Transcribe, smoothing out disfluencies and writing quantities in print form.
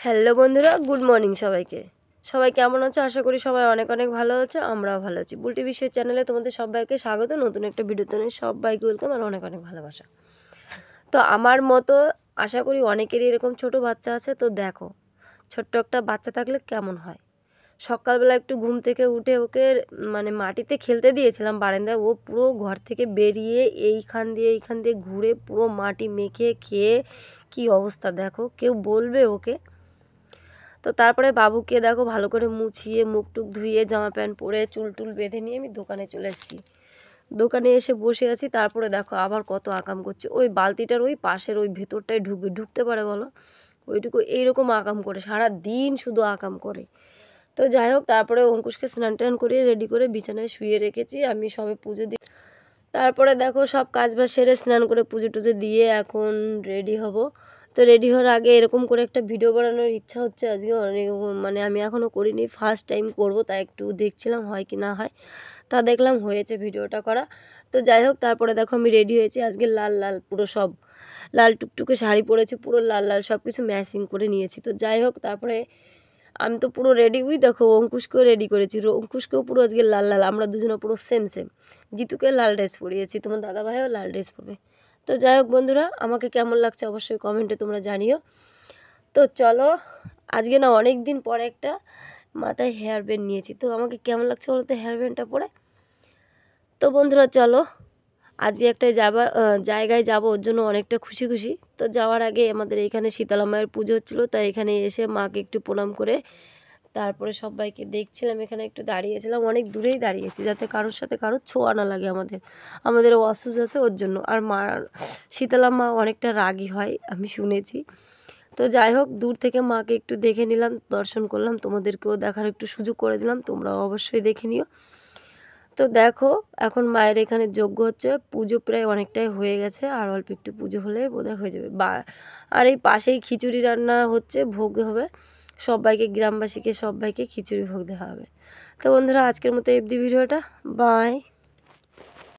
Hello বন্ধুরা, good morning সবাইকে। সবাই কেমন আছো? আশা করি সবাই অনেক অনেক ভালো আছো, আমরাও ভালো আছি। বুলটি বিশ্বের চ্যানেলে তোমাদের সবাইকে স্বাগত। নতুন একটা ভিডিওতে সবাইকে ওয়েলকাম আর অনেক অনেক ভালোবাসা। তো আমার মতো আশা করি অনেকেরই এরকম ছোট বাচ্চা আছে। তো দেখো, ছোট্ট একটা বাচ্চা থাকলে কেমন হয়। সকালবেলা একটু ঘুম থেকে উঠে ওকে মাটিতে খেলতে দিয়েছিলাম বারান্দায়। ও পুরো ঘর থেকে বেরিয়ে এইখান দিয়ে ঘুরে পুরো মাটি মেখে খেয়ে কি অবস্থা দেখো, কেউ বলবে ওকে। তো তারপরে বাবুকে দেখো ভালো করে মুছিয়ে মুখ টুক ধুয়ে জামা প্যান্ট পরে চুল টুল বেঁধে নিয়ে আমি দোকানে চলে এসেছি। দোকানে এসে বসে আছি। তারপরে দেখো আবার কত আকাম করছে। ওই বালতিটার ওই পাশের ওই ভেতরটায় ঢুকতে পারে বলো? ওইটুকু এইরকম আকাম করে সারা দিন শুধু আকাম করে। তো যাই হোক, তারপরে অঙ্কুশকে স্নান টান করিয়ে রেডি করে বিছানায় শুয়ে রেখেছি। আমি সবে পুজো দিই। তারপরে দেখো সব কাজ বাজ সেরে স্নান করে পুজো টুজো দিয়ে এখন রেডি হব। তো রেডি হওয়ার আগে এরকম করে একটা ভিডিও বানানোর ইচ্ছা হচ্ছে আজকে অনেক, আমি এখনও করিনি, ফার্স্ট টাইম করব। তাই একটু দেখছিলাম হয় কি না হয়। তা দেখলাম হয়েছে ভিডিওটা করা। তো যাই হোক, তারপরে দেখো আমি রেডি হয়েছি। আজকে লাল লাল পুরো সব লাল টুকটুকে শাড়ি পরেছি, পুরো লাল লাল সব কিছু ম্যাচিং করে নিয়েছি। তো যাই হোক, তারপরে আমি তো পুরো রেডি হই। দেখো অঙ্কুশকেও রেডি করেছি, অঙ্কুশকেও পুরো আজকে লাল লাল, আমরা দুজনে পুরো সেম সেম। জিতুকে লাল ড্রেস পরিয়েছি, তোমার দাদাভাইও লাল ড্রেস পরবে। তো যাই হোক বন্ধুরা, আমাকে কেমন লাগছে অবশ্যই কমেন্টে তোমরা জানিও। তো চলো, আজকে না অনেক দিন পরে একটা মাথায় হেয়ার ব্যান্ড নিয়েছি। তো আমাকে কেমন লাগছে বলতে হেয়ার ব্যান্ডটা পরে। তো বন্ধুরা চলো, আজকে একটা জায়গায় যাব, ওর জন্য অনেকটা খুশি খুশি। তো যাওয়ার আগে আমাদের এখানে শীতলা মায়ের পুজো হচ্ছিলো, তাই এখানে এসে মাকে একটু প্রণাম করে তারপরে সবাইকে দেখছিলাম। এখানে একটু দাঁড়িয়েছিলাম, অনেক দূরেই দাঁড়িয়েছি যাতে কারোর সাথে কারোর ছোঁয়া না লাগে। আমাদের অসুখ আছে ওর জন্য। আর শীতলা মা অনেকটা রাগী হয় আমি শুনেছি। তো যাই হোক, দূর থেকে মাকে একটু দেখে নিলাম, দর্শন করলাম, তোমাদেরকেও দেখার একটু সুযোগ করে দিলাম, তোমরাও অবশ্যই দেখে নিও। তো দেখো এখন মায়ের এখানে যজ্ঞ হচ্ছে, পুজো প্রায় অনেকটাই হয়ে গেছে, আর অল্প একটু পুজো হলে বোধহয় হয়ে যাবে। আর এই পাশেই খিচুড়ি রান্না হচ্ছে, ভোগ হবে সবাইকে, গ্রামবাসীকে সবাইকে খিচুড়ি ভোগ দেওয়া হবে। তো বন্ধুরা আজকের মতো এই ভিডিওটা, বাই।